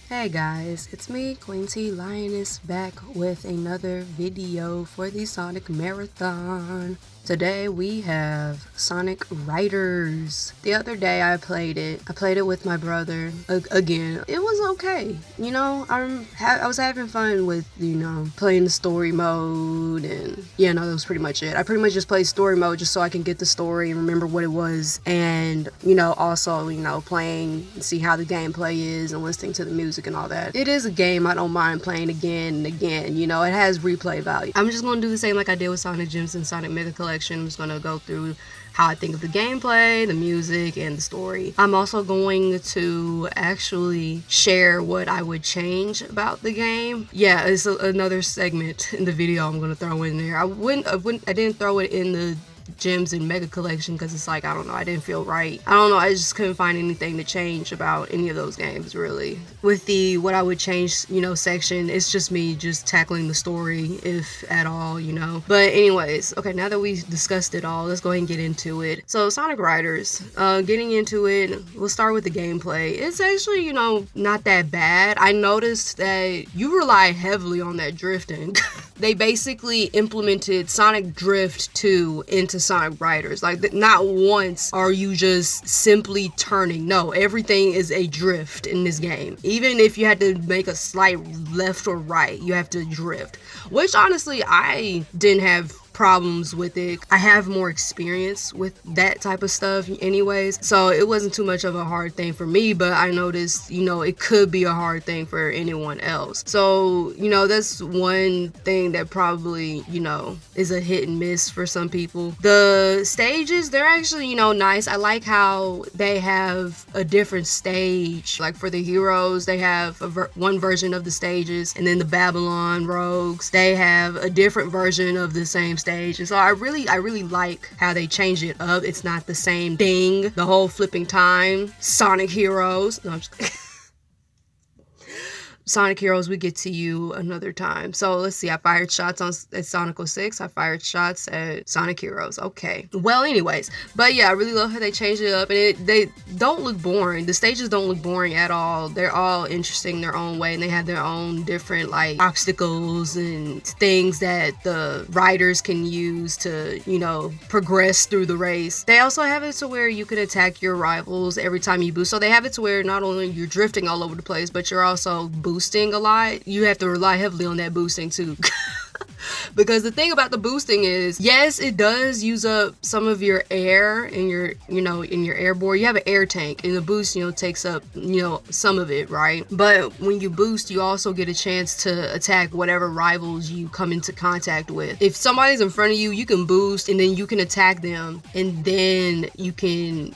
Hey guys, it's me, Queen T Lioness, back with another video for the Sonic Marathon. Today we have Sonic Riders. The other day I played it with my brother again. It was okay. You know, I was having fun with, playing the story mode, and that was pretty much it. I pretty much just played story mode just so I can get the story and remember what it was, and also playing and see how the gameplay is and listening to the music and all that. It is a game I don't mind playing again and again. It has replay value. I'm just gonna do the same like I did with Sonic Gems and Sonic Mega Collection. I'm just gonna go through how I think of the gameplay, the music, and the story. I'm also going to actually share what I would change about the game. Yeah, it's another segment in the video I'm gonna throw in there. I didn't throw it in the Gems and Mega Collection because it's like, I don't know, I didn't feel right. I don't know, I just couldn't find anything to change about any of those games, really. With the what I would change, section, it's just me just tackling the story, if at all, But anyways, okay, now that we discussed it all, let's go ahead and get into it. So Sonic Riders, getting into it, we'll start with the gameplay. It's actually, not that bad. I noticed that you rely heavily on that drifting. They basically implemented Sonic Drift 2 into Sonic Riders. Like, not once are you just simply turning. No, everything is a drift in this game. Even if you had to make a slight left or right, you have to drift. Which, honestly, I didn't have problems with it. I have more experience with that type of stuff anyways, so it wasn't too much of a hard thing for me, but I noticed, it could be a hard thing for anyone else. So, that's one thing that probably, is a hit and miss for some people. The stages, they're actually, nice. I like how they have a different stage. Like for the heroes, they have one version of the stages, and then the Babylon rogues, they have a different version of the same stage. And so I really like how they changed it up. It's not the same thing the whole flipping time. Sonic Heroes. No, I'm just Sonic Heroes, we get to you another time. So let's see, I fired shots at Sonic 06. I fired shots at Sonic Heroes. Okay. Well, anyways, but yeah, I really love how they changed it up, and they don't look boring. The stages don't look boring at all. They're all interesting in their own way, and they have their own different like obstacles and things that the riders can use to, progress through the race. They also have it to where you can attack your rivals every time you boost. So they have it to where not only you're drifting all over the place, but you're also boosting a lot. You have to rely heavily on that boosting too. Because the thing about the boosting is, yes, it does use up some of your air in your, in your airborne. You have an air tank, and the boost, takes up, some of it, right? But when you boost, you also get a chance to attack whatever rivals you come into contact with. If somebody's in front of you, you can boost, and then you can attack them, and then you can,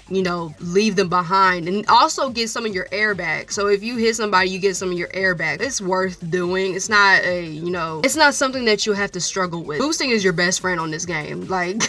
leave them behind, and also get some of your air back. So if you hit somebody, you get some of your air back. It's worth doing. It's not it's not something that you have to struggle with. Boosting is your best friend on this game. Like,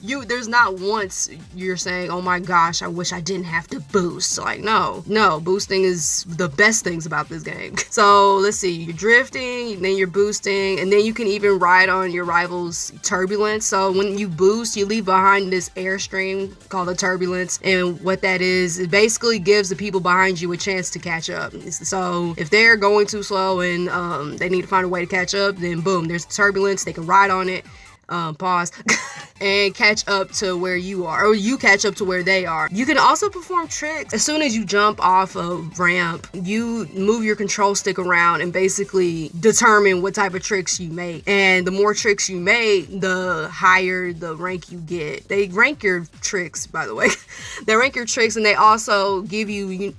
there's not once you're saying, oh my gosh, I wish I didn't have to boost. Like, no, boosting is the best things about this game. So let's see, you're drifting, then you're boosting, and then you can even ride on your rival's turbulence. So when you boost, you leave behind this airstream called a turbulence, and what that is, it basically gives the people behind you a chance to catch up. So if they're going too slow and they need to find a way to catch up, then boom, there's turbulence. They can ride on it, pause, and catch up to where you are, or you catch up to where they are. You can also perform tricks. As soon as you jump off a ramp, you move your control stick around and basically determine what type of tricks you make. And the more tricks you make, the higher the rank you get. They rank your tricks, by the way. They rank your tricks, and they also give you,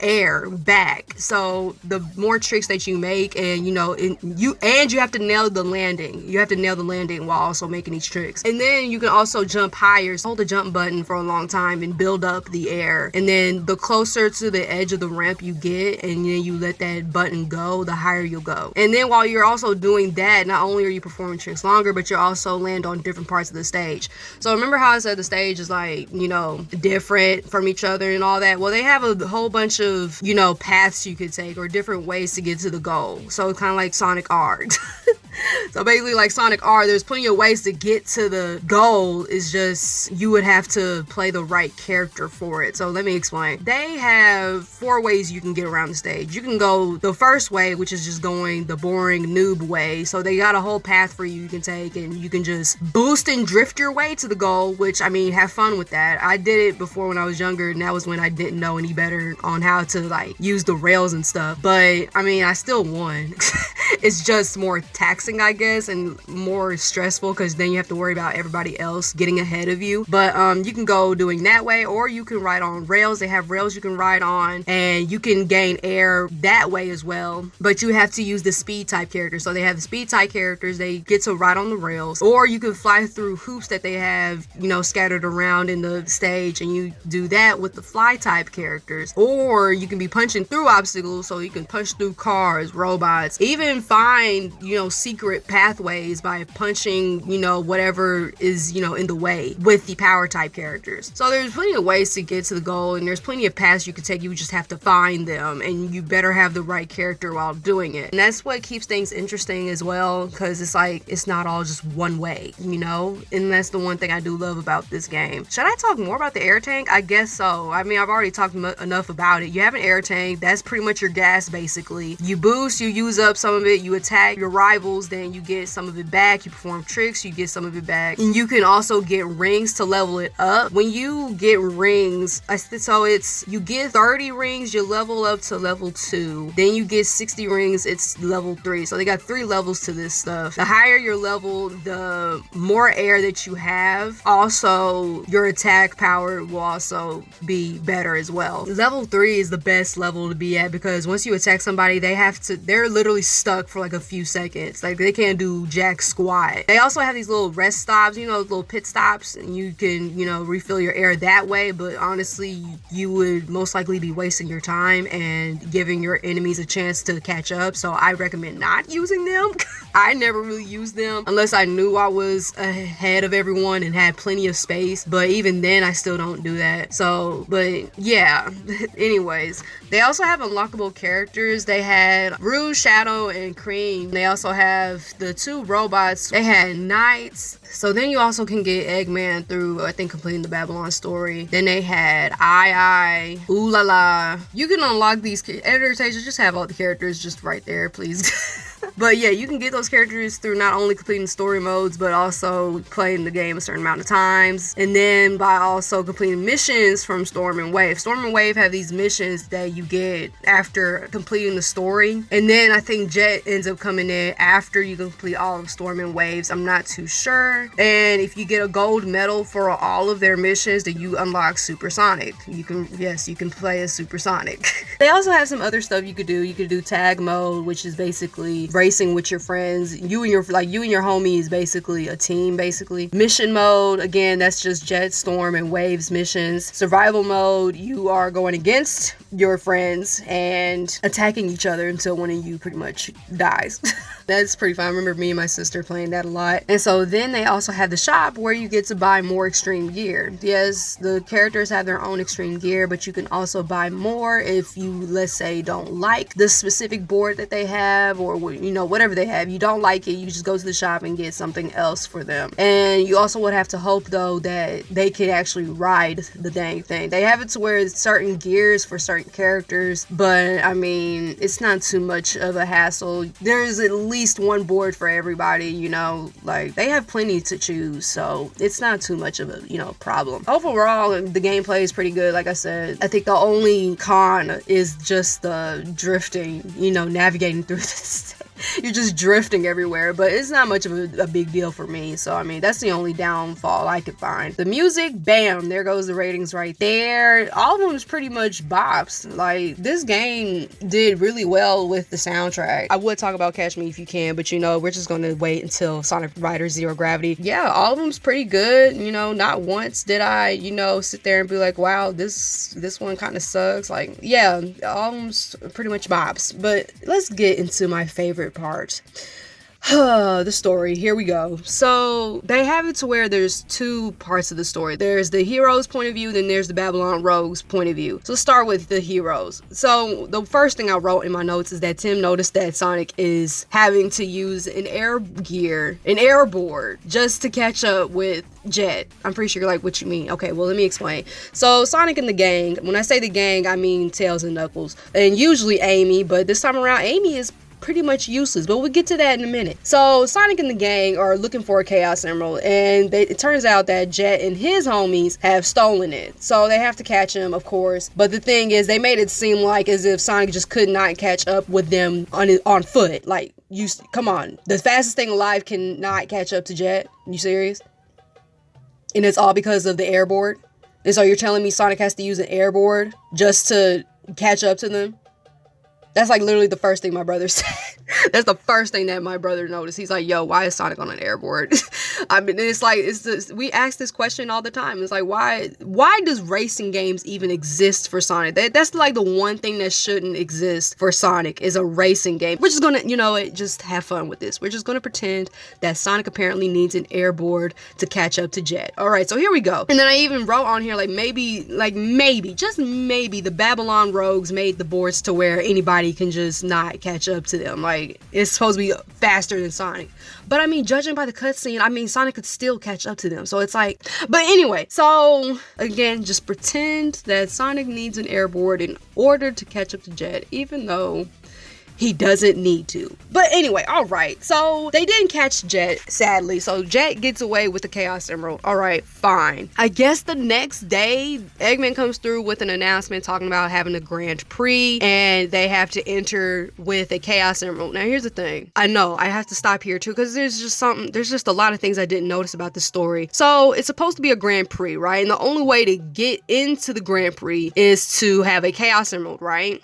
air back. So the more tricks that you make, and you have to nail the landing. You have to nail the landing while also making these tricks. And then you can also jump higher. So hold the jump button for a long time and build up the air. And then the closer to the edge of the ramp you get, and then you let that button go, the higher you'll go. And then while you're also doing that, not only are you performing tricks longer, but you also land on different parts of the stage. So remember how I said the stage is like, different from each other and all that? Well, they have a whole bunch of, paths you could take, or different ways to get to the goal. So it's kind of like Sonic art. So basically, like Sonic R, there's plenty of ways to get to the goal. It's just you would have to play the right character for it. So let me explain. They have 4 ways you can get around the stage. You can go the first way, which is just going the boring noob way. So they got a whole path for you can take, and you can just boost and drift your way to the goal, which, I mean, have fun with that. I did it before when I was younger, and that was when I didn't know any better on how to, like, use the rails and stuff. But, I mean, I still won. It's just more taxing, I guess, and more stressful because then you have to worry about everybody else getting ahead of you. But you can go doing that way, or you can ride on rails. They have rails you can ride on, and you can gain air that way as well. But you have to use the speed type characters. So they have the speed type characters. They get to ride on the rails, or you can fly through hoops that they have, you know, scattered around in the stage, and you do that with the fly type characters. Or you can be punching through obstacles, so you can punch through cars, robots, even find, you know, secret pathways by punching, you know, whatever is, you know, in the way with the power type characters. So there's plenty of ways to get to the goal, and there's plenty of paths you can take. You just have to find them, and you better have the right character while doing it. And that's what keeps things interesting as well, because it's like, it's not all just one way, you know? And that's the one thing I do love about this game. Should I talk more about the air tank? I guess so. I mean, I've already talked enough about it. You have an air tank. That's pretty much your gas, basically. You boost, you use up some of it, you attack your rivals, then you get some of it back. You perform tricks, you get some of it back. And you can also get rings to level it up. When you get rings, you get 30 rings, you level up to level 2. Then you get 60 rings, it's level 3. So they got 3 levels to this stuff. The higher your level, the more air that you have. Also, your attack power will also be better as well. Level 3 is the best level to be at, because once you attack somebody, they're literally stuck for like a few seconds. Like, they can't do jack squat. They also have these little rest stops, you know, little pit stops, and you can, you know, refill your air that way. But honestly, you would most likely be wasting your time and giving your enemies a chance to catch up. So I recommend not using them. I never really used them unless I knew I was ahead of everyone and had plenty of space. But even then, I still don't do that. So, but yeah. Anyways, they also have unlockable characters. They had Rouge, Shadow, and Cream. They also have the 2 robots. They had Knights. So then you also can get Eggman through, I think, completing the Babylon story. Then they had I, Ooh La La. You can unlock these editors. Just have all the characters just right there, please. But yeah, you can get those characters through not only completing story modes, but also playing the game a certain amount of times. And then by also completing missions from Storm and Wave. Storm and Wave have these missions that you get after completing the story. And then I think Jet ends up coming in after you complete all of Storm and Waves. I'm not too sure. And if you get a gold medal for all of their missions, then you unlock Supersonic. You can play as Supersonic. They also have some other stuff you could do. You could do tag mode, which is basically racing with your friends. You and your homies, basically a team, basically. Mission mode, again, that's just Jet, Storm, and Waves missions. Survival mode, you are going against your friends and attacking each other until one of you pretty much dies. That's pretty fun. I remember me and my sister playing that a lot. And so then they also have the shop where you get to buy more extreme gear. Yes, the characters have their own extreme gear, but you can also buy more if you, let's say, don't like the specific board that they have, or, you know, whatever they have. You don't like it, you just go to the shop and get something else for them. And you also would have to hope, though, that they can actually ride the dang thing. They have it to where it's certain gears for certain characters, but I mean, it's not too much of a hassle. There's at least one board for everybody, you know, like they have plenty to choose, so it's not too much of a, you know, problem. Overall, the gameplay is pretty good. Like I said, I think the only con is just the drifting, you know, navigating through this. You're just drifting everywhere, but it's not much of a big deal for me. So I mean, that's the only downfall I could find. The music, bam, there goes the ratings right there. All of them is pretty much bops. Like, this game did really well with the soundtrack. I would talk about Catch Me If You Can, but you know, we're just gonna wait until Sonic Riders Zero Gravity. Yeah, all of them's pretty good. You know, not once did I, you know, sit there and be like, wow, this one kind of sucks. Like, yeah, all of them's pretty much bops. But let's get into my favorite part. The story, here we go. So they have it to where there's two parts of the story. There's the hero's point of view, then there's the Babylon Rogue's point of view. So let's start with the heroes. So the first thing I wrote in my notes is that Tim noticed that Sonic is having to use an air board, just to catch up with Jet. I'm pretty sure you're like, what you mean? Okay, well, let me explain. So Sonic and the gang, when I say the gang, I mean Tails and Knuckles, and usually Amy, but this time around, Amy is pretty much useless, but we'll get to that in a minute. So Sonic and the gang are looking for a Chaos Emerald, and it turns out that Jet and his homies have stolen it. So they have to catch him, of course. But the thing is, they made it seem like as if Sonic just could not catch up with them on foot. Like, come on, the fastest thing alive cannot catch up to Jet. You serious? And it's all because of the airboard? And so you're telling me Sonic has to use an airboard just to catch up to them? That's like literally the first thing my brother said. That's the first thing that my brother noticed. He's like, yo, why is Sonic on an airboard? I mean, it's like, we ask this question all the time. It's like, why does racing games even exist for Sonic? That's like the one thing that shouldn't exist for Sonic is a racing game. We're just gonna, just have fun with this. We're just gonna pretend that Sonic apparently needs an airboard to catch up to Jet. All right, so here we go. And then I even wrote on here, just maybe the Babylon Rogues made the boards to where anybody can just not catch up to them. Like, it's supposed to be faster than Sonic. But I mean, judging by the cutscene, I mean, Sonic could still catch up to them. So it's like, but anyway, so again, just pretend that Sonic needs an airboard in order to catch up to Jet, even though he doesn't need to. But anyway, all right. So they didn't catch Jet, sadly. So Jet gets away with the Chaos Emerald. All right, fine. I guess the next day, Eggman comes through with an announcement talking about having a Grand Prix, and they have to enter with a Chaos Emerald. Now, here's the thing. I know I have to stop here too, because there's just a lot of things I didn't notice about the story. So it's supposed to be a Grand Prix, right? And the only way to get into the Grand Prix is to have a Chaos Emerald, right?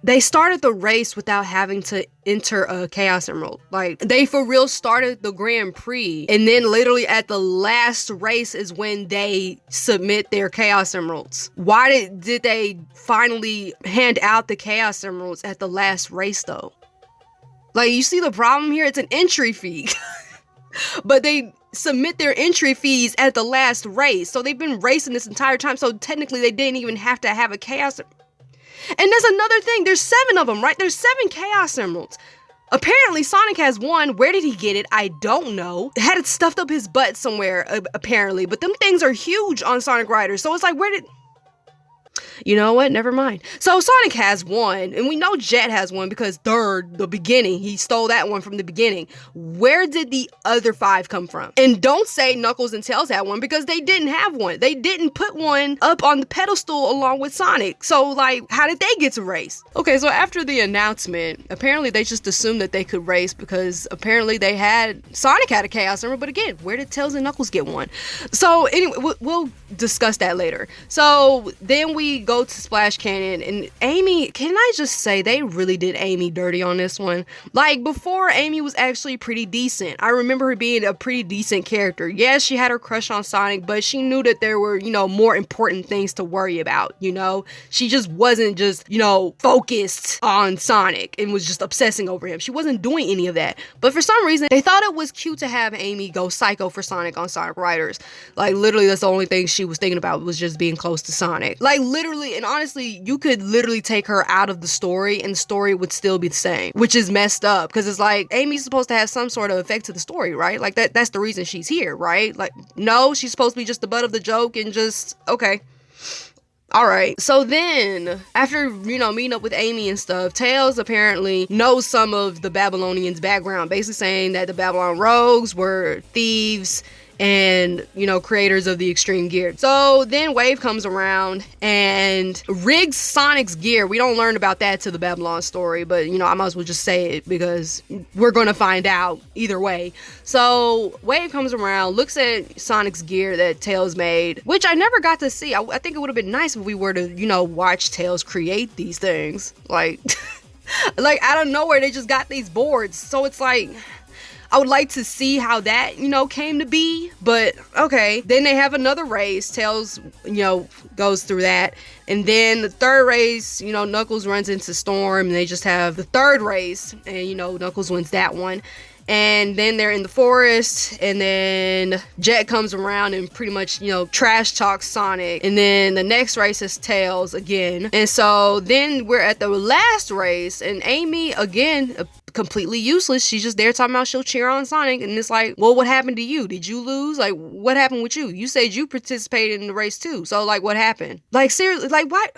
They started the race without having to enter a Chaos Emerald. Like, they for real started the Grand Prix, and then literally at the last race is when they submit their Chaos Emeralds. Why did they finally hand out the Chaos Emeralds at the last race though? Like, you see the problem here? It's an entry fee. But they submit their entry fees at the last race. So they've been racing this entire time. So technically they didn't even have to have a Chaos Emerald. And that's another thing. There's 7 of them, right? There's 7 Chaos Emeralds. Apparently, Sonic has one. Where did he get it? I don't know. Had it stuffed up his butt somewhere, apparently. But them things are huge on Sonic Riders. So it's like, where did... You know what? Never mind. So Sonic has one, and we know Jet has one because the beginning, he stole that one from the beginning. Where did the other 5 come from? And don't say Knuckles and Tails had one because they didn't have one. They didn't put one up on the pedestal along with Sonic. So like, how did they get to race? Okay, so after the announcement, apparently they just assumed that they could race because apparently Sonic had a Chaos Emerald, but again, where did Tails and Knuckles get one? So anyway, we'll discuss that later. So then we go to Splash Canyon, and Amy, can I just say they really did Amy dirty on this one? Like, before, Amy was actually pretty decent. I remember her being a pretty decent character. Yes, she had her crush on Sonic, but she knew that there were, more important things to worry about, She just wasn't focused on Sonic and was just obsessing over him. She wasn't doing any of that. But for some reason, they thought it was cute to have Amy go psycho for Sonic on Sonic Riders. Like, literally, that's the only thing she was thinking about was just being close to Sonic. Like, literally, and honestly, you could literally take her out of the story and the story would still be the same, which is messed up because it's like Amy's supposed to have some sort of effect to the story, right? Like that's the reason she's here, right? Like, no, she's supposed to be just the butt of the joke and just, okay. All right. So then after, meeting up with Amy and stuff, Tails apparently knows some of the Babylonians' background, basically saying that the Babylon Rogues were thieves and, creators of the extreme gear. So then Wave comes around and rigs Sonic's gear. We don't learn about that to the Babylon story, but, I might as well just say it because we're going to find out either way. So Wave comes around, looks at Sonic's gear that Tails made, which I never got to see. I think it would have been nice if we were to, watch Tails create these things. Like, like out of nowhere, they just got these boards. So it's like... I would like to see how that, came to be, but okay. Then they have another race. Tails, goes through that. And then the third race, Knuckles runs into Storm, and they just have the third race, and, Knuckles wins that one. And then they're in the forest, and then Jet comes around and pretty much, trash talks Sonic. And then the next race is Tails again. And so then we're at the last race, and Amy, again, completely useless. She's just there talking about she'll cheer on Sonic, and it's like, well, what happened to you? Did you lose? Like, what happened with you? You said you participated in the race too. So, like, what happened? Like, seriously, like, what?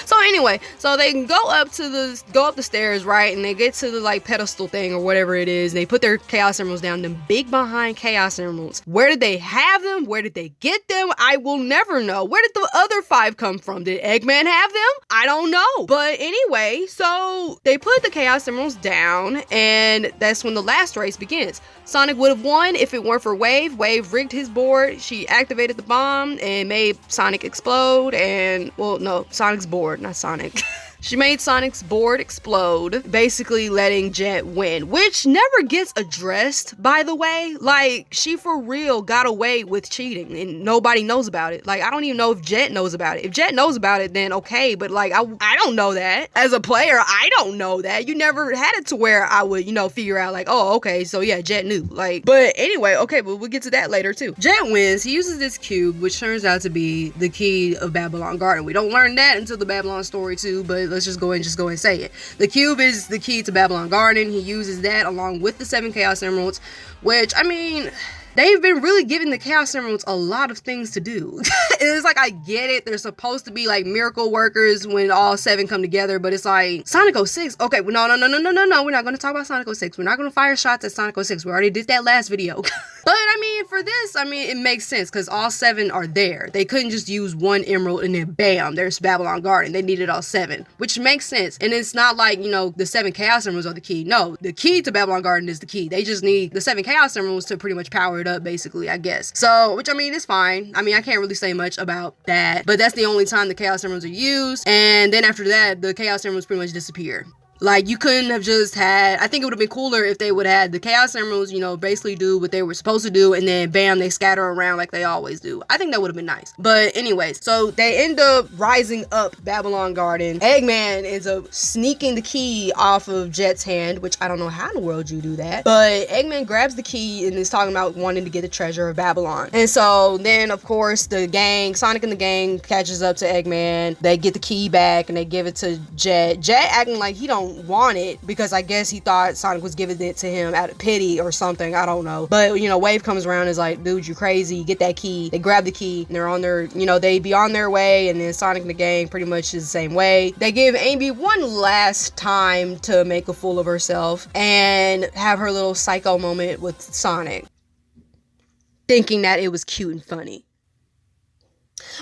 So anyway, so they go up the stairs, right? And they get to the like pedestal thing or whatever it is. And they put their Chaos Emeralds down, them big behind Chaos Emeralds. Where did they have them? Where did they get them? I will never know. Where did the other 5 come from? Did Eggman have them? I don't know. But anyway, so they put the Chaos Emeralds down, and that's when the last race begins. Sonic would have won if it weren't for Wave. Wave rigged his board. She activated the bomb and made Sonic explode. And, well, no, Sonic's board, not Sonic. She made Sonic's board explode, basically letting Jet win, which never gets addressed, by the way. Like, she for real got away with cheating, and nobody knows about it. Like, I don't even know if Jet knows about it. If Jet knows about it, then okay, but like, I don't know that. As a player, I don't know that. You never had it to where I would, figure out like, oh, okay, so yeah, Jet knew. Like, but anyway, okay, but we'll get to that later too. Jet wins. He uses this cube, which turns out to be the key of Babylon Garden. We don't learn that until the Babylon story too, but let's just go and say it. The cube is the key to Babylon Garden. He uses that along with the 7 Chaos Emeralds, which, I mean, they've been really giving the Chaos Emeralds a lot of things to do. It's like, I get it. They're supposed to be like miracle workers when all 7 come together, but it's like, Sonic 06. Okay, no. We're not going to talk about Sonic 06. We're not going to fire shots at Sonic 06. We already did that last video. But, I mean, for this, it makes sense because all 7 are there. They couldn't just use 1 emerald and then bam, there's Babylon Garden. They needed all 7, which makes sense. And it's not like, the 7 Chaos Emeralds are the key. No, the key to Babylon Garden is the key. They just need the 7 Chaos Emeralds to pretty much power it up, basically, I guess. So, which, is fine. I can't really say much about that, but that's the only time the Chaos Emeralds are used. And then after that, the Chaos Emeralds pretty much disappear. Like, you couldn't have just had, I think it would have been cooler if they would have had the Chaos Emeralds, basically do what they were supposed to do, and then bam, they scatter around like they always do. I think that would have been nice. But anyways, so they end up rising up Babylon Garden. Eggman ends up sneaking the key off of Jet's hand, which I don't know how in the world you do that. But Eggman grabs the key and is talking about wanting to get the treasure of Babylon. And so then, of course, the gang, Sonic and the gang catches up to Eggman. They get the key back and they give it to Jet. Jet acting like he don't want it because I guess he thought Sonic was giving it to him out of pity or something. I don't know. But, Wave comes around and is like, dude, you crazy. Get that key. They grab the key and they're on their, they be on their way, and then Sonic and the gang pretty much is the same way. They give Amy one last time to make a fool of herself and have her little psycho moment with Sonic, thinking that it was cute and funny.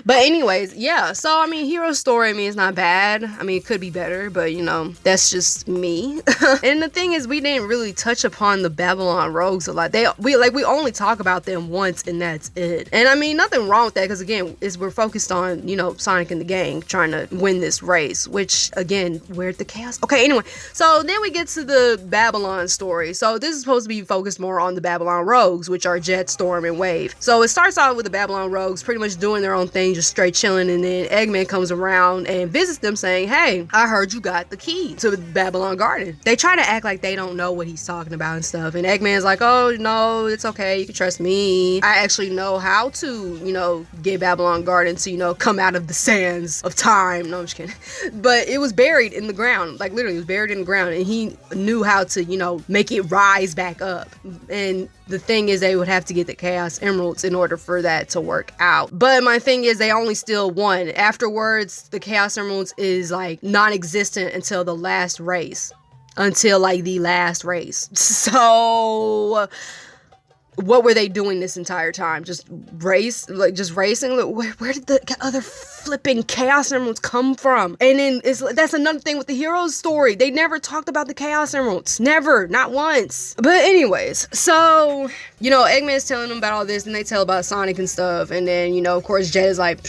But anyways, yeah, so Hero's story, it's not bad. It could be better, but that's just me. And the thing is, we didn't really touch upon the Babylon Rogues a lot. We only talk about them once and that's it. And nothing wrong with that, because again, we're focused on, Sonic and the gang trying to win this race, which again, where'd the chaos? Okay, anyway, so then we get to the Babylon story. So this is supposed to be focused more on the Babylon Rogues, which are Jet, Storm, and Wave. So it starts out with the Babylon Rogues pretty much doing their own thing, just straight chilling, and then Eggman comes around and visits them saying, hey, I heard you got the key to the Babylon Garden. They try to act like they don't know what he's talking about and stuff, and Eggman's like, oh no, it's okay, you can trust me. I actually know how to, get Babylon Garden to, come out of the sands of time. No, I'm just kidding. But it was buried in the ground, like literally it was buried in the ground, and he knew how to, make it rise back up. And the thing is, they would have to get the Chaos Emeralds in order for that to work out. But my thing is, they only steal 1. Afterwards, the Chaos Emeralds is like non-existent until the last race. So what were they doing this entire time? Just racing? Like, where did the other flipping Chaos Emeralds come from? And then that's another thing with the hero's story. They never talked about the Chaos Emeralds. Never. Not once. But anyways, so, Eggman's telling them about all this, and they tell about Sonic and stuff. And then, of course, Jet is like,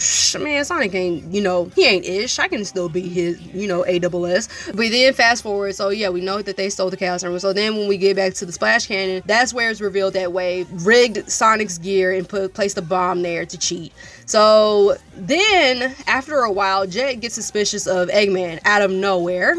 man, Sonic ain't, he ain't ish. I can still be his, ASS. But then fast forward, so yeah, we know that they stole the Chaos Emerald. So then when we get back to the Splash Cannon, that's where it's revealed that Wave rigged Sonic's gear and placed a bomb there to cheat. So then, after a while, Jet gets suspicious of Eggman out of nowhere.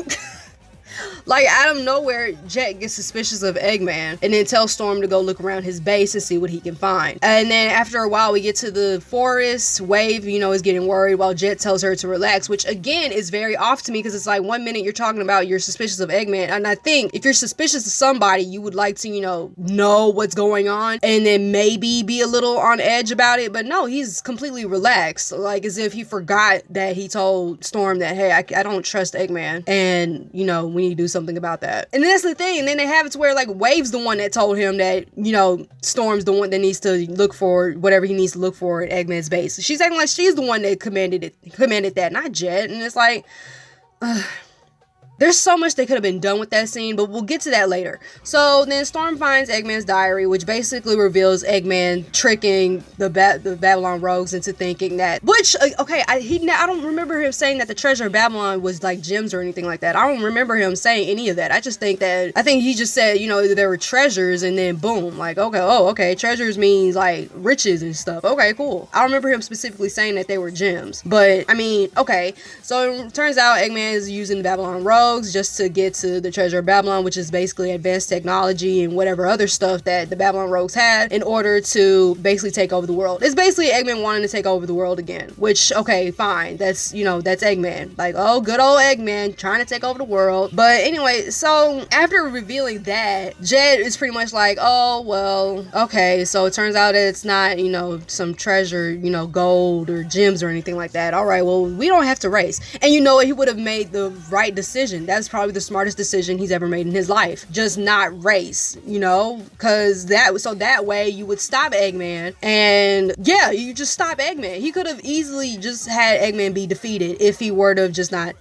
Like, out of nowhere, Jet gets suspicious of Eggman and then tells Storm to go look around his base and see what he can find. And then after a while, we get to the forest. Wave, is getting worried while Jet tells her to relax, which again is very off to me because it's like 1 minute you're talking about you're suspicious of Eggman. And I think if you're suspicious of somebody, you would like to, know what's going on and then maybe be a little on edge about it. But no, he's completely relaxed, like as if he forgot that he told Storm that, hey, I don't trust Eggman. And, we need to do something about that. And that's the thing. And then they have it to where like Wave's the one that told him that, Storm's the one that needs to look for whatever he needs to look for at Eggman's base. She's acting like she's the one that commanded that, not Jet. And it's like, there's so much that could have been done with that scene, but we'll get to that later. So then Storm finds Eggman's diary, which basically reveals Eggman tricking the Babylon rogues into thinking that, which, okay, I don't remember him saying that the treasure of Babylon was like gems or anything like that. I don't remember him saying any of that. I think he just said, there were treasures and then boom, like, okay, treasures means like riches and stuff. Okay, cool. I don't remember him specifically saying that they were gems, but I mean, okay. So it turns out Eggman is using the Babylon rogues just to get to the treasure of Babylon, which is basically advanced technology and whatever other stuff that the Babylon rogues had in order to basically take over the world. It's basically Eggman wanting to take over the world again, which, okay, fine. That's Eggman. Like, oh, good old Eggman trying to take over the world. But anyway, so after revealing that, Jet is pretty much like, oh, well, okay, so it turns out that it's not, some treasure, gold or gems or anything like that. All right, well, we don't have to race. And you know what? He would have made the right decision. That's probably the smartest decision he's ever made in his life. Just not race, because that way you would stop Eggman, and yeah, you just stop Eggman. He could have easily just had Eggman be defeated if he were to have just not,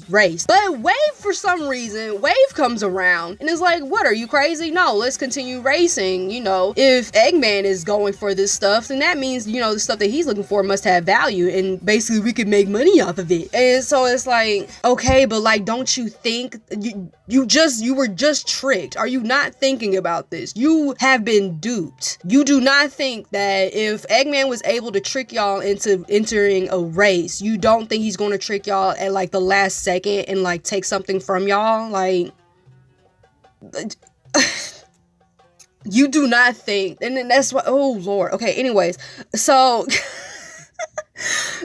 raced. But Wave, for some reason, comes around and is like, what, are you crazy? No, let's continue racing. If Eggman is going for this stuff, then that means, the stuff that he's looking for must have value, and basically we could make money off of it. And so it's like, okay, but like, don't you think you were just tricked? Are you not thinking about this? You have been duped. You do not think that if Eggman was able to trick y'all into entering a race, you don't think he's going to trick y'all at like the last second and like take something from y'all? Like, you do not think. And then that's what, oh Lord. Okay, anyways, so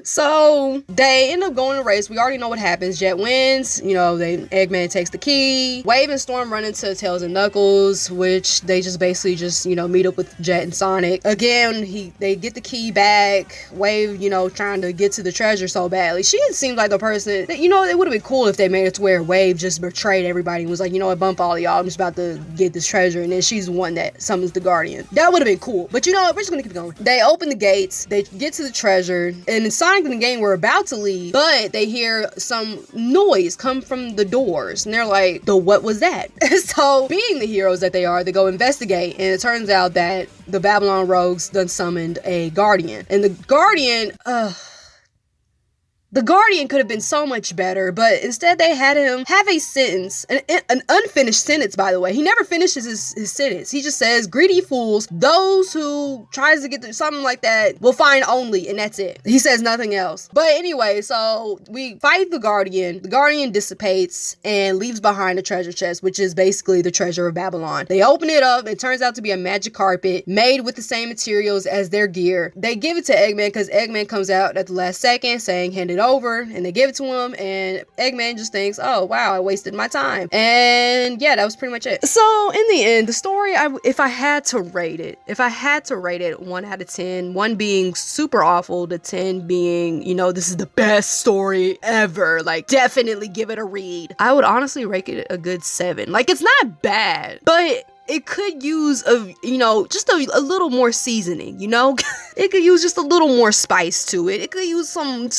So they end up going to race. We already know what happens. Jet wins. Eggman takes the key. Wave and Storm run into Tails and Knuckles, which they just basically meet up with Jet and Sonic. Again, they get the key back. Wave, trying to get to the treasure so badly. She seems like the person that, it would have been cool if they made it to where Wave just betrayed everybody and was like, what, bump all of y'all. I'm just about to get this treasure. And then she's the one that summons the Guardian. That would have been cool. But we're just going to keep going. They open the gates. They get to the treasure. And Sonic and the gang were about to leave, but they hear some noise come from the doors, and they're like, what was that? So, being the heroes that they are, they go investigate, and it turns out that the Babylon rogues done summoned a Guardian. And the Guardian, the Guardian could have been so much better, but instead they had him have a sentence, an unfinished sentence, by the way. He never finishes his sentence. He just says, greedy fools, those who tries to get something like that will find only, and that's it. He says nothing else. But anyway, so we fight the Guardian. The Guardian dissipates and leaves behind a treasure chest, which is basically the treasure of Babylon. They open it up. It turns out to be a magic carpet made with the same materials as their gear. They give it to Eggman because Eggman comes out at the last second saying, hand it over, and they give it to him, and Eggman just thinks, oh wow, I wasted my time. And yeah, that was pretty much it. So in the end, the story, if I had to rate it 1 out of 10, 1 being super awful, to 10 being, this is the best story ever, like definitely give it a read, I would honestly rate it a good 7. Like, it's not bad, but it could use just a little more seasoning, it could use just a little more spice to it. It could use some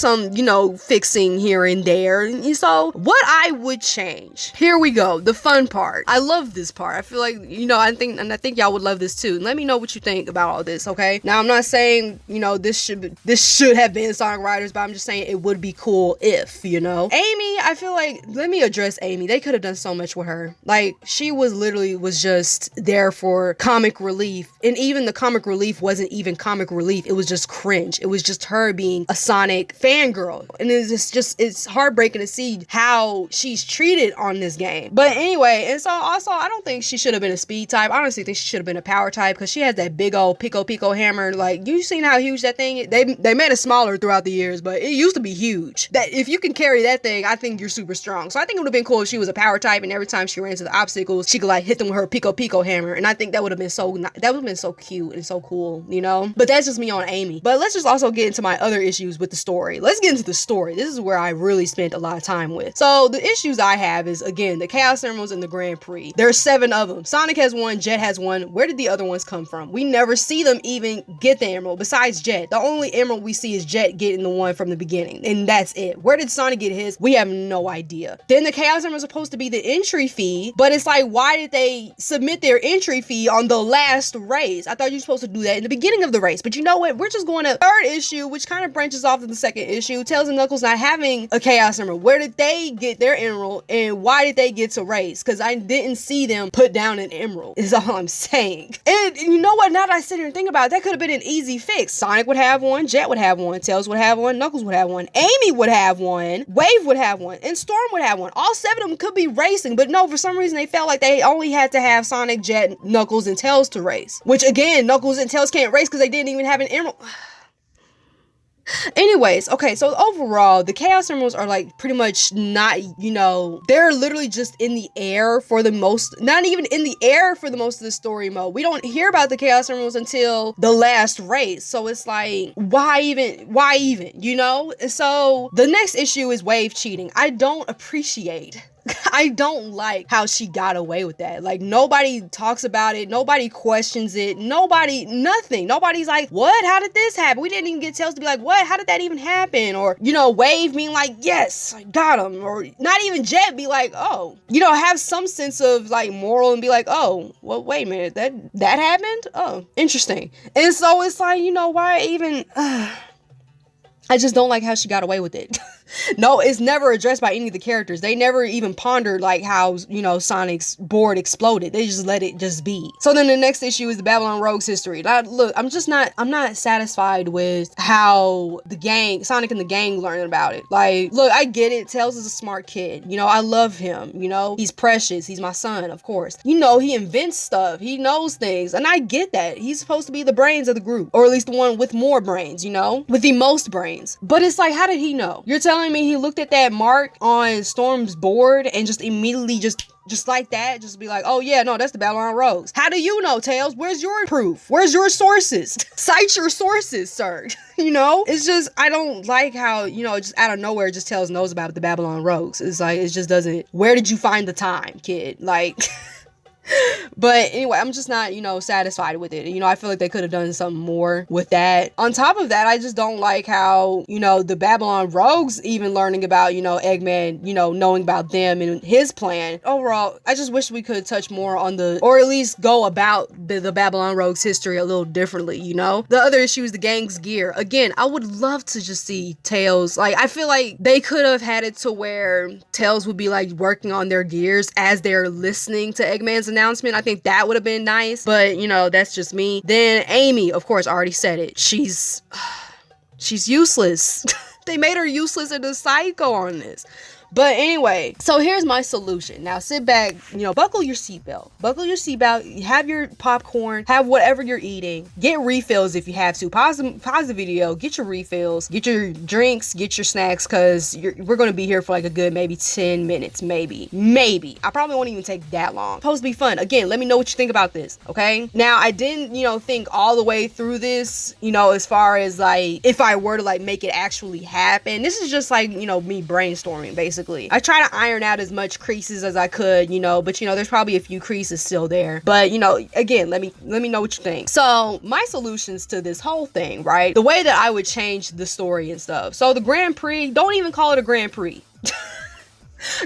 fixing here and there. And so what I would change, here we go, the fun part. I love this part. I feel like, I think y'all would love this too. Let me know what you think about all this, okay? Now, I'm not saying, this should have been Sonic Riders, but I'm just saying it would be cool if, Amy, I feel like, let me address Amy. They could have done so much with her. Like, she was just there for comic relief, and even the comic relief wasn't even comic relief. It was just cringe. It was just her being a Sonic fangirl, and it's heartbreaking to see how she's treated on this game. But anyway, and so also I don't think she should have been a speed type. I honestly think she should have been a power type, because she has that big old Pico hammer. Like, you seen how huge that thing is? They made it smaller throughout the years, but it used to be huge. That if you can carry that thing, I think you're super strong. So I think it would have been cool if she was a power type, and every time she ran into the obstacles, she could like hit them with her Pico hammer, and I think that would have been so cute and so cool, But that's just me on Amy. But let's just also get into my other issues with the story. Let's get into the story. This is where I really spent a lot of time with. So the issues I have is, again, the Chaos Emeralds and the Grand Prix. There's 7 of them. Sonic has 1, Jet has 1. Where did the other ones come from? We never see them even get the emerald besides Jet. The only emerald we see is Jet getting the one from the beginning, and that's it. Where did Sonic get his? We have no idea. Then the Chaos Emeralds are supposed to be the entry fee, but it's like, why did they submit their entry fee on the last race? I thought you were supposed to do that in the beginning of the race. But you know what? We're just going to third issue, which kind of branches off to the second issue. Tails and Knuckles not having a Chaos Emerald. Where did they get their emerald, and why did they get to race? Because I didn't see them put down an emerald, is all I'm saying. And you know what? Now that I sit here and think about it, that could have been an easy fix. Sonic would have 1, Jet would have 1, Tails would have 1, Knuckles would have 1, Amy would have 1, Wave would have 1, and Storm would have 1. All 7 of them could be racing, but no, for some reason they felt like they only had to have Sonic, Jet, Knuckles, and Tails to race. Which again, Knuckles and Tails can't race because they didn't even have an emerald. Anyways, okay, so overall, the Chaos Emeralds are like pretty much not, they're literally just in the air for the most, not even in the air for the most of the story mode. We don't hear about the Chaos Emeralds until the last race. So it's like, why even, So the next issue is Wave cheating. I don't like how she got away with that. Like, nobody talks about it. Nobody questions it. Nothing. Nobody's like, what? How did this happen? We didn't even get Tails to be like, what? How did that even happen? Or, Wave being like, yes, I got him. Or not even Jet be like, oh, have some sense of like moral and be like, oh, well, wait a minute, that happened? Oh, interesting. And so it's like, why even, I just don't like how she got away with it. No, it's never addressed by any of the characters. They never even pondered like how, Sonic's board exploded. They just let it just be. So then the next issue is the Babylon Rogues history. Now, look, I'm not satisfied with how Sonic and the gang learned about it. Like, look, I get it. Tails is a smart kid. I love him. He's precious. He's my son, of course. He invents stuff. He knows things. And I get that. He's supposed to be the brains of the group, or at least the one with more brains, with the most brains. But it's like, how did he know? You're telling me he looked at that mark on Storm's board and just immediately just like that, just be like, oh yeah, no, that's the Babylon Rogues. How do you know, Tails? Where's your proof? Where's your sources? Cite your sources, sir. It's just, I don't like how, just out of nowhere, just Tails knows about the Babylon Rogues. It's like, it just doesn't, where did you find the time, kid? Like, but anyway, I'm just not, satisfied with it. I feel like they could have done something more with that. On top of that, I just don't like how, the Babylon Rogues even learning about, Eggman, knowing about them and his plan. Overall, I just wish we could touch more on or at least go about the Babylon Rogues history a little differently, The other issue is the gang's gear. Again, I would love to just see Tails. Like, I feel like they could have had it to where Tails would be like working on their gears as they're listening to Eggman's announcement. I think that would have been nice, but that's just me. Then Amy, of course, already said it. She's useless. They made her useless and a psycho on this. But anyway, so here's my solution. Now sit back, buckle your seatbelt. Have your popcorn, have whatever you're eating. Get refills if you have to. Pause the video, get your refills, get your drinks, get your snacks, because we're going to be here for like a good maybe 10 minutes, maybe. I probably won't even take that long. It's supposed to be fun. Again, let me know what you think about this, okay? Now, I didn't, think all the way through this, as far as like, if I were to like make it actually happen. This is just like, me brainstorming, basically. basically. I try to iron out as much creases as I could, you know, but you know, there's probably a few creases still there. But you know, again, let me know what you think. So my solutions to this whole thing, right? The way that I would change the story and stuff. So the Grand Prix, don't even call it a Grand Prix.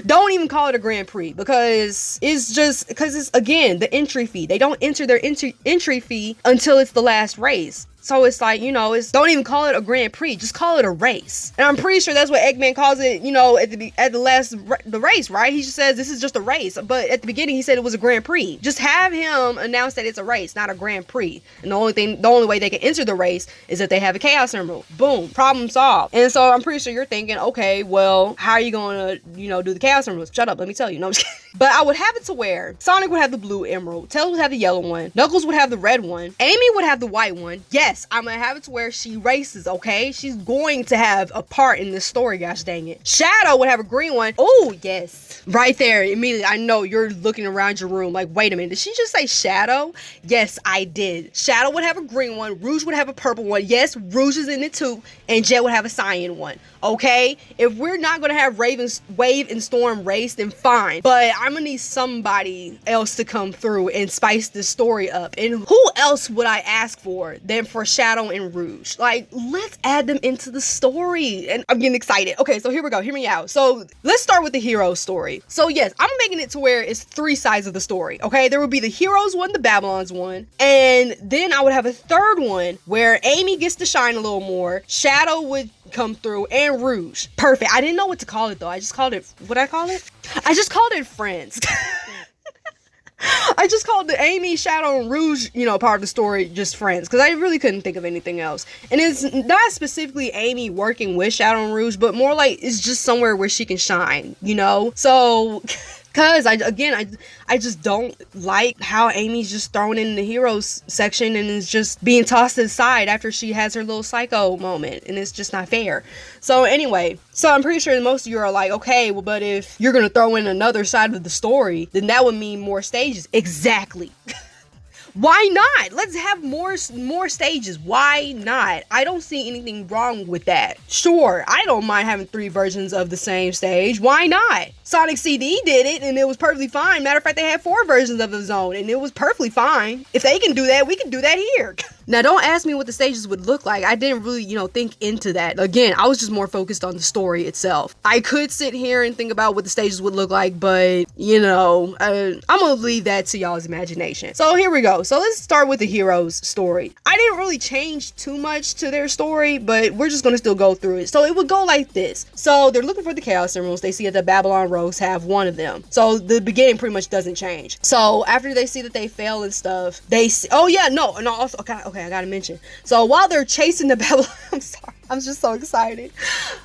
Don't even call it a Grand Prix, because it's again, the entry fee. They don't enter their entry fee until it's the last race. So it's like, you know, don't even call it a Grand Prix, just call it a race. And I'm pretty sure that's what Eggman calls it, you know, at the race, right? He just says this is just a race, but at the beginning he said it was a Grand Prix. Just have him announce that it's a race, not a Grand Prix. And the only way they can enter the race is if they have a Chaos Emerald. Boom, problem solved. And so I'm pretty sure you're thinking, okay, well, how are you going to, you know, do the Chaos Emeralds? Shut up, let me tell you. No, I'm just kidding. But I would have it to where Sonic would have the blue emerald, Tails would have the yellow one, Knuckles would have the red one, Amy would have the white one. Yes, I'm gonna have it to where she races, okay? She's going to have a part in this story, gosh dang it. Shadow would have a green one. Oh, yes. Right there, immediately, I know you're looking around your room like, wait a minute, did she just say Shadow? Yes, I did. Shadow would have a green one, Rouge would have a purple one. Yes, Rouge is in it too, and Jet would have a cyan one, okay? If we're not gonna have Wave and Storm race, then fine. But I'm gonna need somebody else to come through and spice this story up. And who else would I ask for than for Shadow and Rouge? Like, let's add them into the story. And I'm getting excited. Okay, so here we go. Hear me out. So let's start with the hero story. So yes, I'm making it to where it's 3 sides of the story. Okay, there would be the heroes one, the Babylons one, and then I would have a third one where Amy gets to shine a little more. Shadow would come through, and Rouge. Perfect. I didn't know what to call it though. I just called it, what'd I call it? I just called it Friends. I just called the Amy, Shadow, and Rouge, you know, part of the story just Friends, because I really couldn't think of anything else. And it's not specifically Amy working with Shadow and Rouge, but more like it's just somewhere where she can shine, you know? So, because I just don't like how Amy's just thrown in the heroes section and is just being tossed aside after she has her little psycho moment, and it's just not fair. So anyway, so I'm pretty sure most of you are like, okay, well, but if you're gonna throw in another side of the story, then that would mean more stages. Exactly. Why not? Let's have more stages. Why not? I don't see anything wrong with that. Sure, I don't mind having 3 versions of the same stage. Why not? Sonic CD did it, and it was perfectly fine. Matter of fact, they had 4 versions of the zone, and it was perfectly fine. If they can do that, we can do that here. Now, don't ask me what the stages would look like. I didn't really, you know, think into that. Again, I was just more focused on the story itself. I could sit here and think about what the stages would look like, but, you know, I'm gonna leave that to y'all's imagination. So here we go. So let's start with the heroes' story. I didn't really change too much to their story, but we're just gonna still go through it. So it would go like this. So they're looking for the Chaos Emeralds. They see that the Babylon Rogues have one of them. So the beginning pretty much doesn't change. So after they see that they fail and stuff, they see, oh yeah, no, also, okay, I gotta mention. So while they're chasing the Babylon, I'm sorry, I'm just so excited.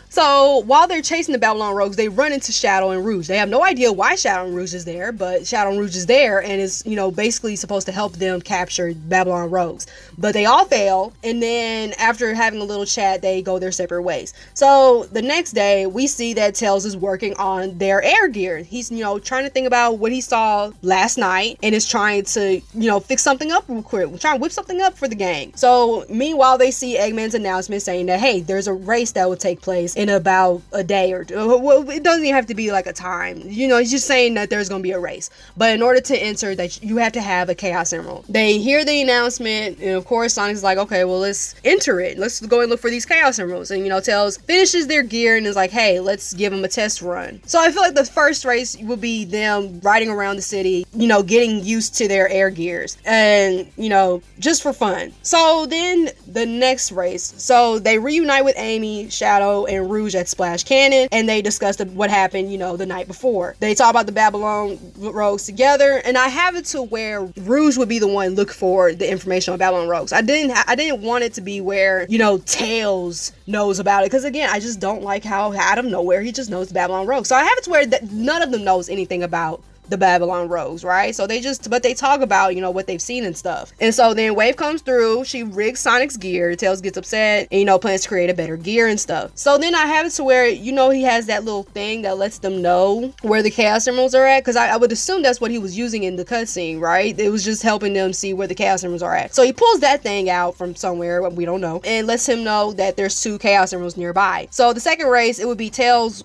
So while they're chasing the Babylon Rogues, they run into Shadow and Rouge. They have no idea why Shadow and Rouge is there, but Shadow and Rouge is there and is, you know, basically supposed to help them capture Babylon Rogues. But they all fail, and then after having a little chat, they go their separate ways. So the next day, we see that Tails is working on their air gear. He's, you know, trying to think about what he saw last night and is trying to, you know, fix something up real quick. We're trying to whip something up for the gang. So meanwhile, they see Eggman's announcement saying that, hey, there's a race that will take place in about a day or two. Well, it doesn't even have to be like a time, you know, he's just saying that there's gonna be a race, but in order to enter that you have to have a Chaos Emerald. They hear the announcement, and of course Sonic's like, okay, well, let's enter it, let's go and look for these Chaos Emeralds. And you know, Tails finishes their gear and is like, hey, let's give them a test run. So I feel like the first race will be them riding around the city, you know, getting used to their air gears and, you know, just for fun. So then the next race, so they reunite with Amy, Shadow, and Rouge at Splash Cannon, and they discuss what happened, you know, the night before. They talk about the Babylon Rogues together, and I have it to where Rouge would be the one look for the information on Babylon Rogues. I didn't want it to be where, you know, Tails knows about it, because again, I just don't like how out of nowhere he just knows the Babylon Rogues. So I have it to where that none of them knows anything about the Babylon Rogues, right? So but they talk about, what they've seen and stuff. And so then Wave comes through, she rigs Sonic's gear, Tails gets upset, and, plans to create a better gear and stuff. So then I have it to where, he has that little thing that lets them know where the Chaos Emeralds are at, because I would assume that's what he was using in the cutscene, right? It was just helping them see where the Chaos Emeralds are at. So he pulls that thing out from somewhere, we don't know, and lets him know that there's 2 Chaos Emeralds nearby. So the second race, it would be Tails,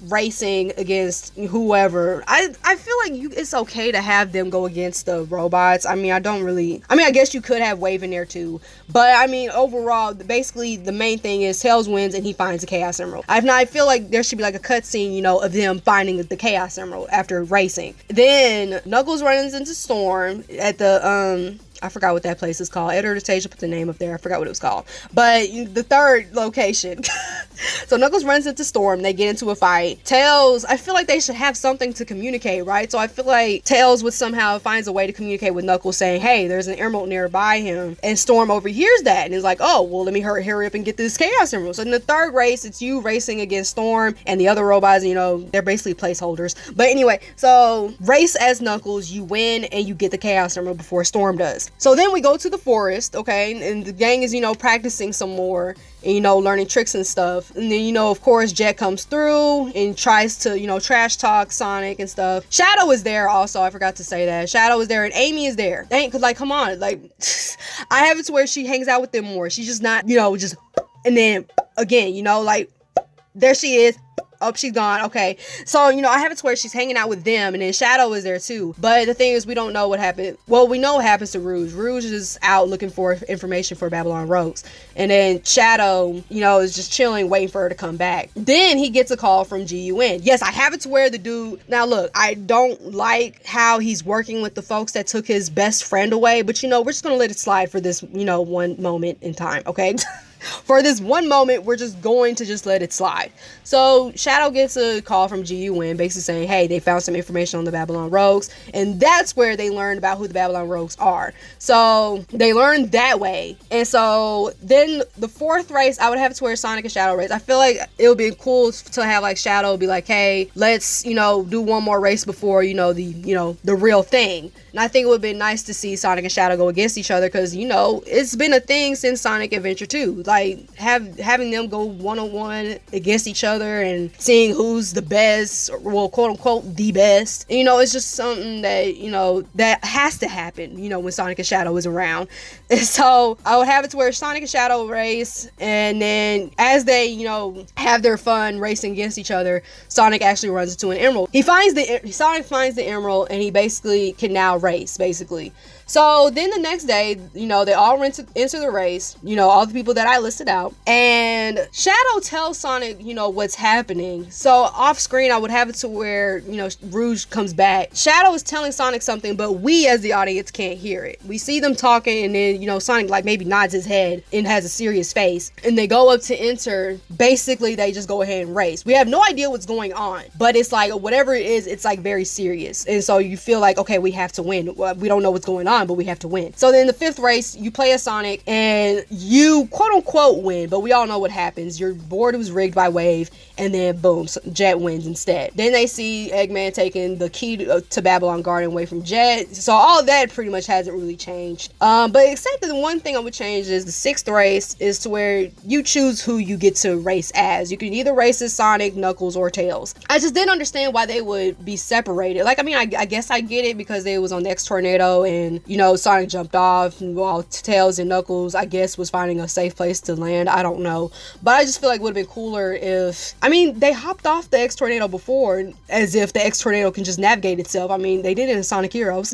racing against whoever. I feel like it's okay to have them go against the robots. I guess you could have Wave in there too, but overall, basically the main thing is Tails wins and he finds the Chaos Emerald. I feel like there should be like a cutscene, of them finding the Chaos Emerald after racing. Then Knuckles runs into Storm at the I forgot what that place is called. Editor Tasia put the name up there. I forgot what it was called. But the third location. So Knuckles runs into Storm. They get into a fight. Tails, I feel like they should have something to communicate, right? So I feel like Tails would somehow finds a way to communicate with Knuckles saying, hey, there's an emerald nearby him. And Storm overhears that and is like, oh, well, let me hurry up and get this Chaos Emerald. So in the third race, it's you racing against Storm and the other robots, they're basically placeholders. But anyway, so race as Knuckles, you win and you get the Chaos Emerald before Storm does. So then we go to the forest, okay, and the gang is, practicing some more and, learning tricks and stuff. And then, of course, Jet comes through and tries to, trash talk Sonic and stuff. Shadow is there also. I forgot to say that. Shadow is there and Amy is there. Come on. I have it to where she hangs out with them more. She's just not, just, and then again, there she is. Oh, she's gone. Okay. So, I have it to where she's hanging out with them and then Shadow is there too. But the thing is, we don't know what happened. Well, we know what happens to Rouge. Rouge is out looking for information for Babylon Rogues. And then Shadow, is just chilling, waiting for her to come back. Then he gets a call from GUN. Yes, I have it to where the dude... Now, look, I don't like how he's working with the folks that took his best friend away. But, we're just going to let it slide for this, one moment in time. Okay? For this one moment, we're just going to just let it slide. So Shadow gets a call from GUN basically saying, hey, they found some information on the Babylon Rogues. And that's where they learned about who the Babylon Rogues are. So they learned that way. And so then the fourth race, I would have it to where Sonic and Shadow race. I feel like it would be cool to have like Shadow be like, hey, let's, do one more race before, the real thing. And I think it would be nice to see Sonic and Shadow go against each other because, it's been a thing since Sonic Adventure 2. Like, having them go one-on-one against each other and seeing who's the best, or, well, quote-unquote, the best. And, it's just something that, that has to happen, when Sonic and Shadow is around. And so, I would have it to where Sonic and Shadow race, and then as they, have their fun racing against each other, Sonic actually runs into an emerald. Sonic finds the emerald, and he basically can now race, basically. So then the next day, they all enter the race, all the people that I listed out. And Shadow tells Sonic, what's happening. So off screen, I would have it to where, Rouge comes back. Shadow is telling Sonic something, but we as the audience can't hear it. We see them talking and then, Sonic like maybe nods his head and has a serious face. And they go up to enter. Basically, they just go ahead and race. We have no idea what's going on, but it's like whatever it is, it's like very serious. And so you feel like, okay, we have to win. We don't know what's going on, but we have to win. So then the fifth race, you play as Sonic and you quote unquote win, but we all know what happens. Your board was rigged by Wave and then boom, Jet wins instead. Then they see Eggman taking the key to Babylon Garden away from Jet. So all that pretty much hasn't really changed. But except that the one thing I would change is the sixth race is to where you choose who you get to race as. You can either race as Sonic, Knuckles, or Tails. I just didn't understand why they would be separated. Like, I guess I get it because they was on the Sk8ter and, Sonic jumped off while Tails and Knuckles, I guess, was finding a safe place to land. I don't know. But I just feel like it would have been cooler if... they hopped off the Sk8ter before as if the Sk8ter can just navigate itself. They did it in Sonic Heroes.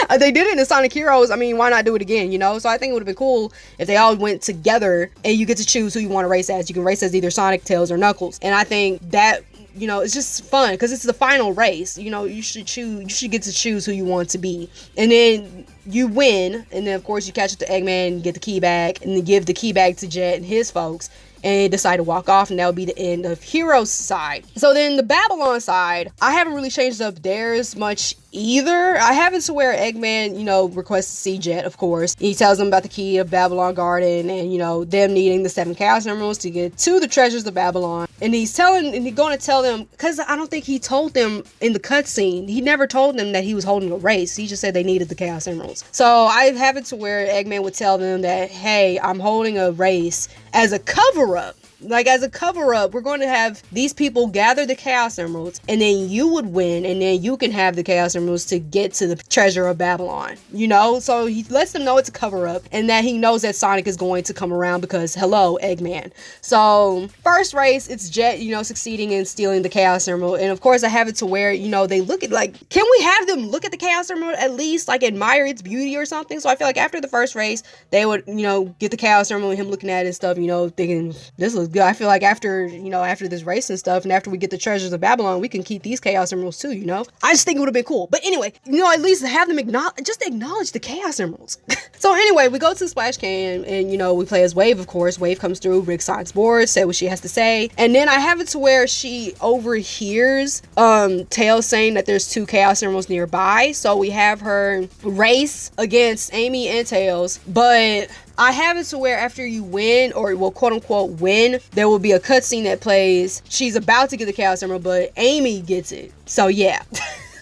They did it in Sonic Heroes. Why not do it again, So I think it would have been cool if they all went together and you get to choose who you want to race as. You can race as either Sonic, Tails, or Knuckles. And I think that... it's just fun because it's the final race. You should get to choose who you want to be. And then you win. And then, of course, you catch up to Eggman, get the key back, and then give the key back to Jet and his folks. And decide to walk off, and that would be the end of Heroes' side. So then the Babylon side, I haven't really changed up theirs much either. I have it to where Eggman, requests to see Jet, of course. He tells them about the key of Babylon Garden and, them needing the 7 Chaos Emeralds to get to the treasures of Babylon. And he's going to tell them, because I don't think he told them in the cutscene. He never told them that he was holding a race. He just said they needed the Chaos Emeralds. So I have it to where Eggman would tell them that, hey, I'm holding a race as a cover-up. Like, as a cover-up, we're going to have these people gather the Chaos Emeralds, and then you would win, and then you can have the Chaos Emeralds to get to the treasure of Babylon, you know? So he lets them know it's a cover-up, and that he knows that Sonic is going to come around because, hello, Eggman. So, first race, it's Jet, you know, succeeding in stealing the Chaos Emerald, and of course, I have it to where, you know, they look at, like, can we have them look at the Chaos Emerald at least, like, admire its beauty or something? So I feel like after the first race, they would, you know, get the Chaos Emerald and him looking at it and stuff, you know, thinking, this looks good. I feel like after this race and stuff, and after we get the treasures of Babylon, we can keep these Chaos Emeralds too, you know? I just think it would have been cool. But anyway, you know, at least have them acknowledge the Chaos Emeralds. So anyway, we go to the Splash Can, and, you know, we play as Wave, of course. Wave comes through, rigs Sonic's board, say what she has to say, and then I have it to where she overhears Tails saying that there's 2 Chaos Emeralds nearby, so we have her race against Amy and Tails, but I have it to where after you win, or well, quote unquote win, there will be a cutscene that plays. She's about to get the Chaos Emerald, but Amy gets it. So yeah.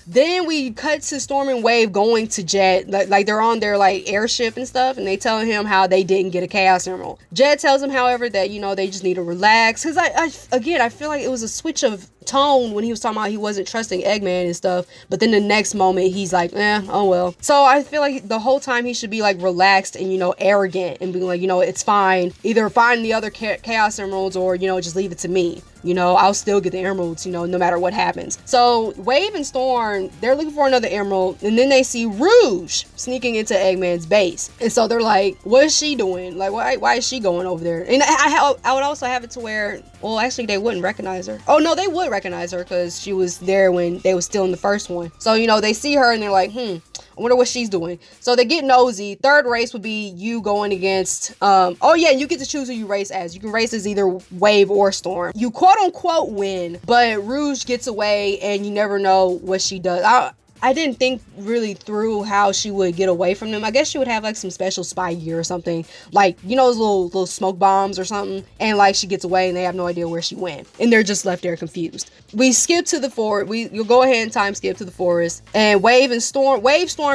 Then we cut to Storm and Wave going to Jet, like they're on their like airship and stuff, and they tell him how they didn't get a Chaos Emerald. Jet tells him, however, that, you know, they just need to relax, because I feel like it was a switch of tone when he was talking about he wasn't trusting Eggman and stuff, but then the next moment he's like, oh well. So I feel like the whole time he should be like relaxed and, you know, arrogant and being like, you know, it's fine, either find the other Chaos Emeralds or, you know, just leave it to me. You know, I'll still get the emeralds, you know, no matter what happens. So Wave and Storm, they're looking for another emerald, and then they see Rouge sneaking into Eggman's base. And so they're like, what is she doing? Like, why is she going over there? And I would also have it to where, well, actually they wouldn't recognize her. Oh no, they would recognize her because she was there when they was still in the first one. So, you know, they see her and they're like, I wonder what she's doing. So they get nosy. Third race would be you going against, oh yeah, you get to choose who you race as. You can race as either Wave or Storm. You quote unquote win, but Rouge gets away and you never know what she does. I didn't think really through how she would get away from them. I guess she would have like some special spy gear or something, like, you know, those little smoke bombs or something, and like she gets away and they have no idea where she went, and they're just left there confused. We skip to the forest. You'll go ahead and time skip to the forest, and Wave, Storm,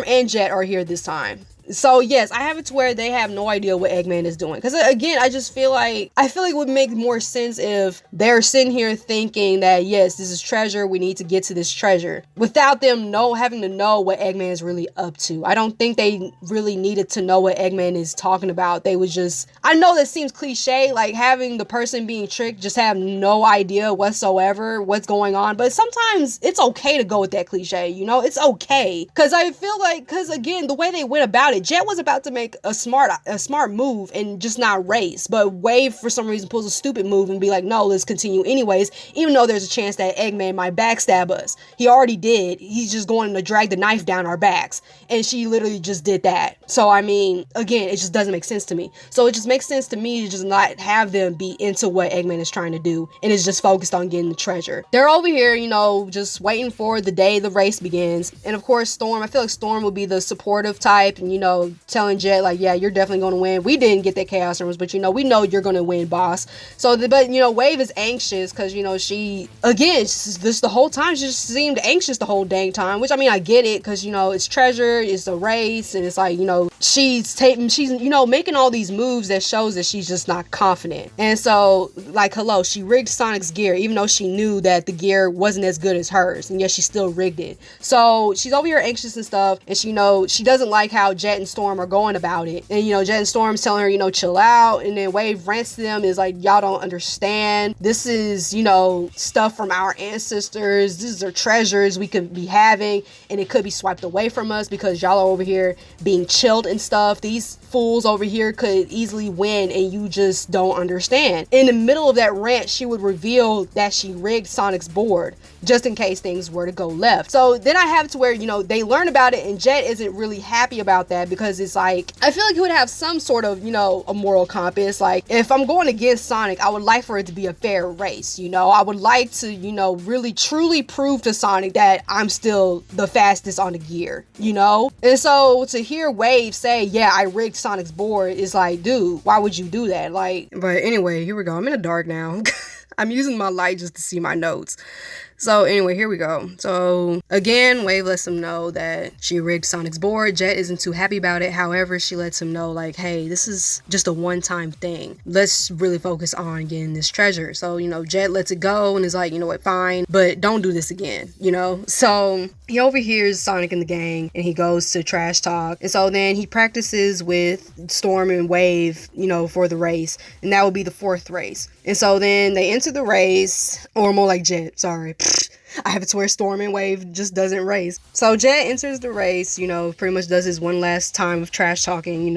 and Jet are here this time. So yes, I have it to where they have no idea what Eggman is doing. Because again, I feel like it would make more sense if they're sitting here thinking that, yes, this is treasure, we need to get to this treasure, without them having to know what Eggman is really up to. I don't think they really needed to know what Eggman is talking about. They would just, I know that seems cliche, like having the person being tricked just have no idea whatsoever what's going on, but sometimes it's okay to go with that cliche, you know? It's okay. Because I feel like, again, the way they went about it, Jet was about to make a smart move and just not race, but Wave for some reason pulls a stupid move and be like, no, let's continue anyways, even though there's a chance that Eggman might backstab us. He already did. He's just going to drag the knife down our backs, and she literally just did that. So I mean, again, it just doesn't make sense to me. So it just makes sense to me to just not have them be into what Eggman is trying to do, and is just focused on getting the treasure. They're over here, you know, just waiting for the day the race begins. And of course, Storm, I feel like Storm will be the supportive type, and, you know, telling Jet like, yeah, you're definitely going to win. We didn't get that Chaos Emeralds, but, you know, we know you're going to win, boss. So, but, you know, Wave is anxious because, you know, she, again, this the whole time, she just seemed anxious the whole dang time, which, I mean, I get it, because, you know, it's treasure, it's a race, and it's like, you know, she's, you know, making all these moves that shows that she's just not confident. And so, like, hello, she rigged Sonic's gear, even though she knew that the gear wasn't as good as hers, and yet she still rigged it. So she's over here anxious and stuff, and she, you know, she doesn't like how Jet and Storm are going about it. And, you know, Jet and Storm's telling her, you know, chill out, and then Wave rants to them, is like, y'all don't understand. This is, you know, stuff from our ancestors. These are treasures we could be having, and it could be swiped away from us because y'all are over here being chilled and stuff. These fools over here could easily win, and you just don't understand. In the middle of that rant, she would reveal that she rigged Sonic's board just in case things were to go left. So then I have it to where, you know, they learn about it, and Jet isn't really happy about that, because it's like, I feel like he would have some sort of, you know, a moral compass. Like, if I'm going against Sonic, I would like for it to be a fair race, you know? I would like to, you know, really truly prove to Sonic that I'm still the fastest on the gear, you know? And so to hear Wave say, yeah, I rigged Sonic's board, is like, dude, why would you do that? Like, but anyway, here we go. I'm in the dark now. I'm using my light just to see my notes. So anyway, here we go. So again, Wave lets him know that she rigged Sonic's board. Jet isn't too happy about it. However, she lets him know like, hey, this is just a one-time thing. Let's really focus on getting this treasure. So, Jet lets it go and is like, you know what, fine, but don't do this again, So he overhears Sonic and the gang and he goes to trash talk. And so then he practices with Storm and Wave, for the race. And that will be the 4th race. And so then they enter the race, or more like Jet, sorry. I have to swear Storm and Wave just doesn't race. So Jet enters the race, pretty much does his one last time of trash talking,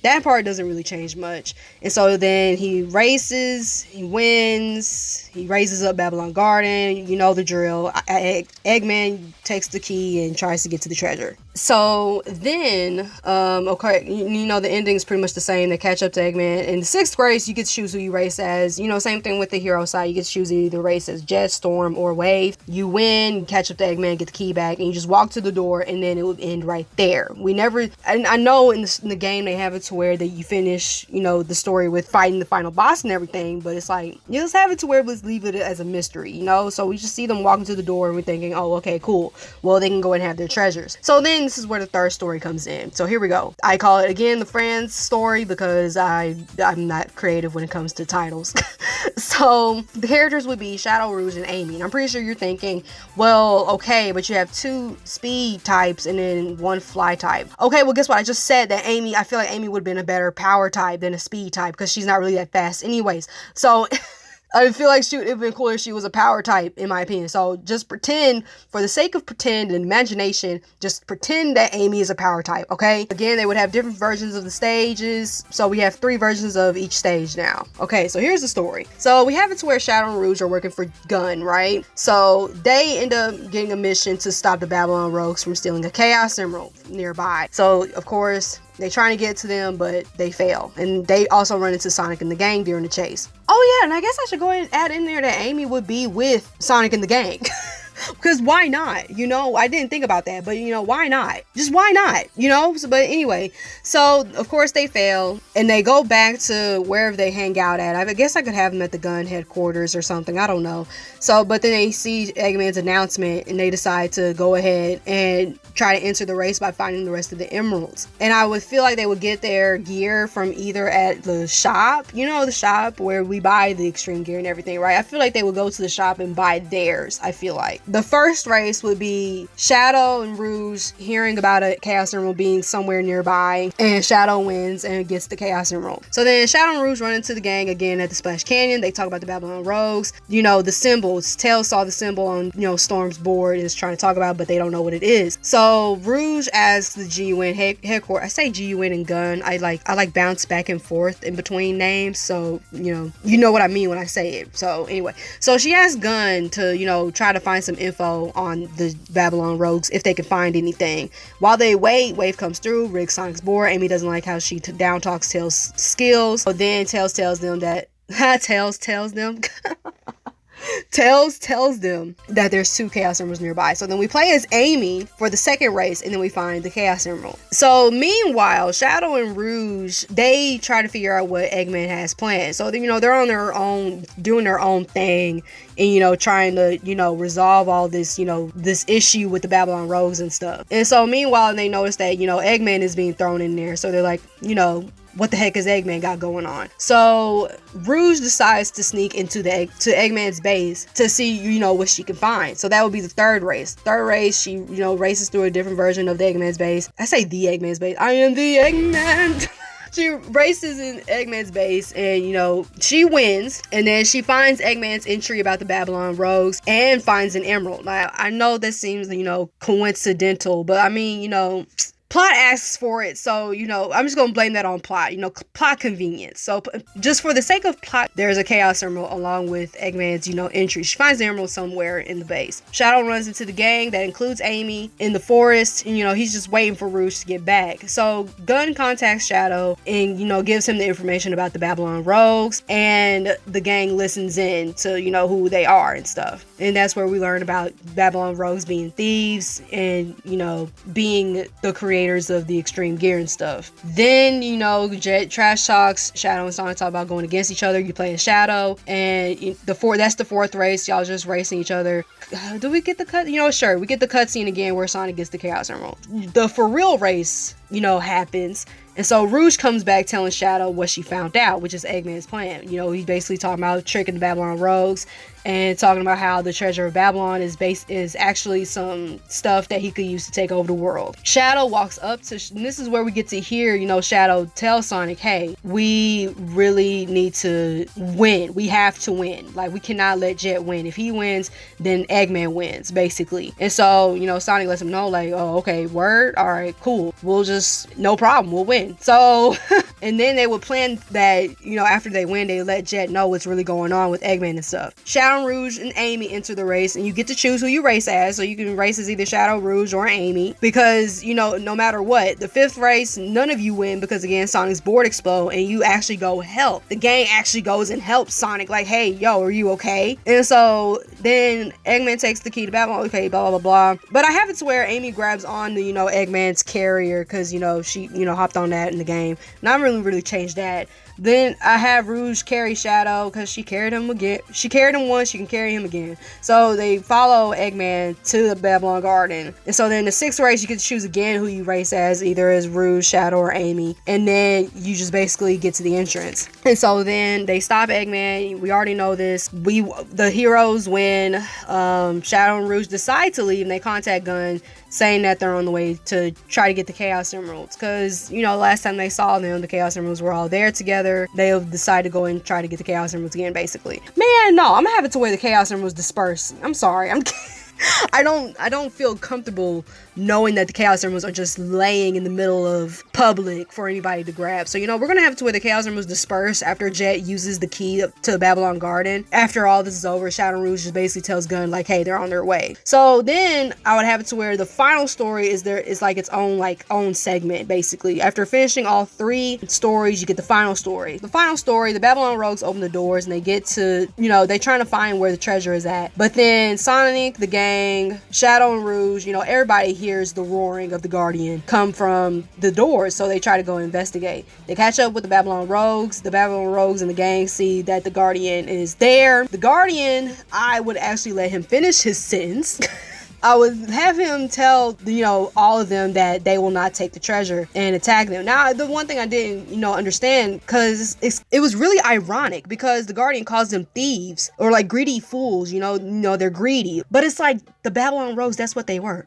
that part doesn't really change much. And so then he races, he wins, he raises up Babylon Garden, the drill. Eggman takes the key and tries to get to the treasure. So then, okay, the ending is pretty much the same. They catch up to Eggman. In the 6th race, you get to choose who you race as. Same thing with the hero side. You get to choose either race as Jet, Storm, or Wave. You win, catch up to Eggman, get the key back, and you just walk to the door, and then it would end right there. We never, and I know in the game they have it to where that you finish, the story with fighting the final boss and everything, but it's like, you just have it to where let's leave it as a mystery, So we just see them walking to the door, and we're thinking, oh, okay, cool. Well, they can go and have their treasures. So then this is where the 3rd story comes in. So here we go. I call it, again, the Friends story because I'm not creative when it comes to titles. So the characters would be Shadow, Rouge, and Amy. And I'm pretty sure you're thinking, well, okay, but you have 2 speed types and then 1 fly type. Okay, well, guess what? I just said that I feel like Amy would have been a better power type than a speed type because she's not really that fast anyways. So I feel like she would have been cooler if she was a power type, in my opinion. So just pretend, for the sake of pretend and imagination, just pretend that Amy is a power type, okay? Again, they would have different versions of the stages. So we have 3 versions of each stage now. Okay, so here's the story. So we have it to where Shadow and Rouge are working for Gun, right? So they end up getting a mission to stop the Babylon Rogues from stealing a Chaos Emerald nearby. So, of course, they trying to get to them, but they fail. And they also run into Sonic and the gang during the chase. Oh yeah, and I guess I should go ahead and add in there that Amy would be with Sonic and the gang. Because why not? I didn't think about that, but why not? Just why not? But anyway, so of course they fail and they go back to wherever they hang out at. I guess I could have them at the gun headquarters or something. I don't know. So, but then they see Eggman's announcement and they decide to go ahead and try to enter the race by finding the rest of the emeralds. And I would feel like they would get their gear from either at the shop, the shop where we buy the extreme gear and everything, right? I feel like they would go to the shop and buy theirs, I feel like. The first race would be Shadow and Rouge hearing about a Chaos Emerald being somewhere nearby, and Shadow wins and gets the Chaos Emerald. So then Shadow and Rouge run into the gang again at the Splash Canyon. They talk about the Babylon Rogues. The symbols. Tails saw the symbol on, Storm's board and is trying to talk about it, but they don't know what it is. So Rouge asks the GUN headquarters. I say GUN and Gun. I like bounce back and forth in between names. So, you know what I mean when I say it. So anyway, so she asks Gun to, try to find some info on the Babylon Rogues if they can find anything. While they wait, Wave comes through, rigs Sonic's board. Amy doesn't like how she down talks Tails' skills. So then Tails tells them that Tails tells them that there's 2 Chaos Emeralds nearby. So then we play as Amy for the 2nd race, and then we find the Chaos Emerald. So meanwhile, Shadow and Rouge, they try to figure out what Eggman has planned. So they're on their own, doing their own thing, and trying to resolve all this this issue with the Babylon Rogues and stuff. And so meanwhile, they notice that Eggman is being thrown in there. So they're like, what the heck has Eggman got going on? So Rouge decides to sneak into to Eggman's base to see, what she can find. So that would be the 3rd race. 3rd race, she, races through a different version of the Eggman's base. I say the Eggman's base. I am the Eggman. She races in Eggman's base and, she wins. And then she finds Eggman's entry about the Babylon Rogues and finds an emerald. Now, I know that seems, coincidental, but I mean, plot asks for it, so I'm just gonna blame that on plot, plot convenience. So just for the sake of plot, there's a Chaos Emerald along with Eggman's entry. She finds the emerald somewhere in the base. Shadow runs into the gang that includes Amy in the forest, and he's just waiting for Rouge to get back. So Gun contacts Shadow and gives him the information about the Babylon Rogues, and the gang listens in to who they are and stuff. And that's where we learn about Babylon Rogues being thieves and being the creators creators of the extreme gear and stuff. Then, you know, Jet trash talks. Shadow and Sonic talk about going against each other. You play as Shadow, and that's the fourth race. Y'all just racing each other. Do we get the cut? You know, sure, we get the cutscene again where Sonic gets the Chaos Emerald. The for real race, you know, happens. And so Rouge comes back telling Shadow what she found out, which is Eggman's plan. You know, he's basically talking about tricking the Babylon rogues and talking about how the treasure of Babylon is actually some stuff that he could use to take over the world. Shadow walks up to, and this is where we get to hear, you know, Shadow tell Sonic, hey, we really need to win. We have to win. Like, we cannot let Jet win. If he wins, then Eggman wins, basically. And so, you know, Sonic lets him know, like, oh, okay, word? All right, cool. We'll just, no problem, we'll win. So, and then they would plan that, you know, after they win, they let Jet know what's really going on with Eggman and stuff. Shadow, Rouge, and Amy enter the race, and you get to choose who you race as. So you can race as either Shadow, Rouge, or Amy, because, you know, no matter what, the fifth race, none of you win because, again, Sonic's board explode, and you actually go help. The gang actually goes and helps Sonic, like, hey, yo, are you okay? And so then Eggman takes the key to Babylon, okay, blah, blah, blah, blah. But I have it to where Amy grabs on to, you know, Eggman's carrier, because, you know, she, you know, hopped on that in the game. And I really changed that. Then I have Rouge carry Shadow because she carried him again. She carried him once, she can carry him again. So they follow Eggman to the Babylon Garden. And so then the sixth race, you get to choose again who you race as, either as Rouge, Shadow, or Amy. And then you just basically get to the entrance. And so then they stop Eggman. We already know this. The heroes win. Shadow and Rouge decide to leave, and they contact Gun, saying that they're on the way to try to get the Chaos Emeralds. Because, you know, last time they saw them, the Chaos Emeralds were all there together. They'll decide to go and try to get the Chaos Emeralds again, basically. Man, no, I'm gonna have it to where the Chaos Emeralds disperse. I'm sorry. I don't feel comfortable knowing that the Chaos Emeralds are just laying in the middle of public for anybody to grab. So, you know, we're gonna have it to where the Chaos Emeralds disperse after Jet uses the key to the Babylon Garden. After all this is over, Shadow Rouge just basically tells Gun, like, hey, they're on their way. So then I would have it to where the final story is like its own segment, basically. After finishing all three stories, you get the final story. The final story, the Babylon rogues open the doors and they get to, you know, they're trying to find where the treasure is at. But then Sonic, the gang, Shadow and Rouge, you know, everybody hears the roaring of the Guardian come from the doors, so they try to go investigate. They catch up with the Babylon rogues. The Babylon rogues and the gang see that the Guardian is there. The Guardian, I would actually let him finish his sentence. I would have him tell, you know, all of them that they will not take the treasure and attack them. Now, the one thing I didn't, you know, understand, because it was really ironic, because the Guardian calls them thieves or like greedy fools, you know, they're greedy. But it's like the Babylon Rogues, that's what they were.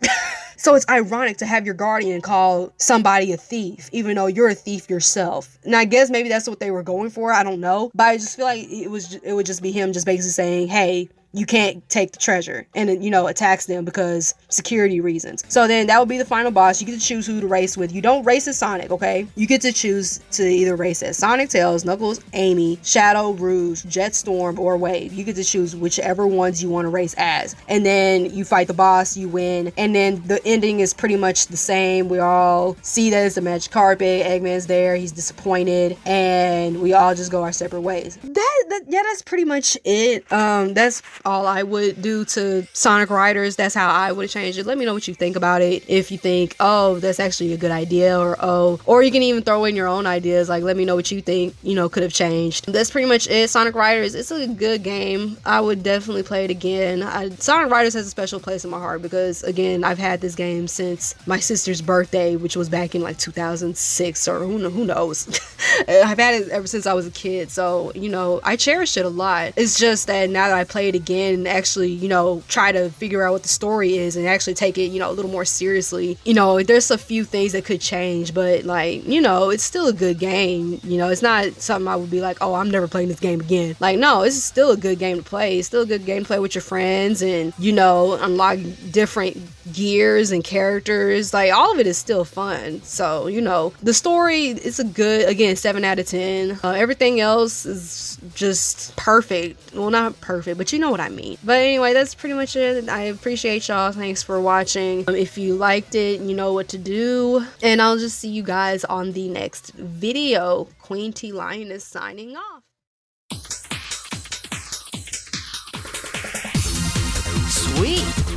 So it's ironic to have your Guardian call somebody a thief, even though you're a thief yourself. And I guess maybe that's what they were going for. I don't know. But I just feel like it would just be him just basically saying, hey, you can't take the treasure, and it, you know, attacks them because security reasons. So then that would be the final boss. You get to choose who to race with. You don't race as Sonic, okay? You get to choose to either race as Sonic, Tails, Knuckles, Amy, Shadow, Rouge, Jetstorm, or Wave. You get to choose whichever ones you want to race as. And then you fight the boss, you win, and then the ending is pretty much the same. We all see that it's a magic carpet. Eggman's there, he's disappointed, and we all just go our separate ways. That's pretty much it. That's all I would do to Sonic Riders. That's how I would change it. Let me know what you think about it. If you think, oh, that's actually a good idea, or you can even throw in your own ideas. Like, let me know what you think, you know, could have changed. That's pretty much it. Sonic Riders, it's a good game. I would definitely play it again. Sonic Riders has a special place in my heart because, again, I've had this game since my sister's birthday, which was back in like 2006 or who knows. I've had it ever since I was a kid. So, you know, I cherish it a lot. It's just that now that I play it again and actually, you know, try to figure out what the story is and actually take it, you know, a little more seriously, you know, there's a few things that could change, but like, you know, it's still a good game. You know, it's not something I would be like, oh, I'm never playing this game again. Like, no, it's still a good game to play. It's still a good game to play with your friends and, you know, unlock different gears and characters. Like, all of it is still fun. So, you know, the story is a good, again, 7 out of 10. Everything else is just perfect. Well, not perfect, but you know what I mean. But anyway, that's pretty much it. I appreciate y'all. Thanks for watching. If you liked it, you know what to do. And I'll just see you guys on the next video. Queen T Lioness signing off. Sweet.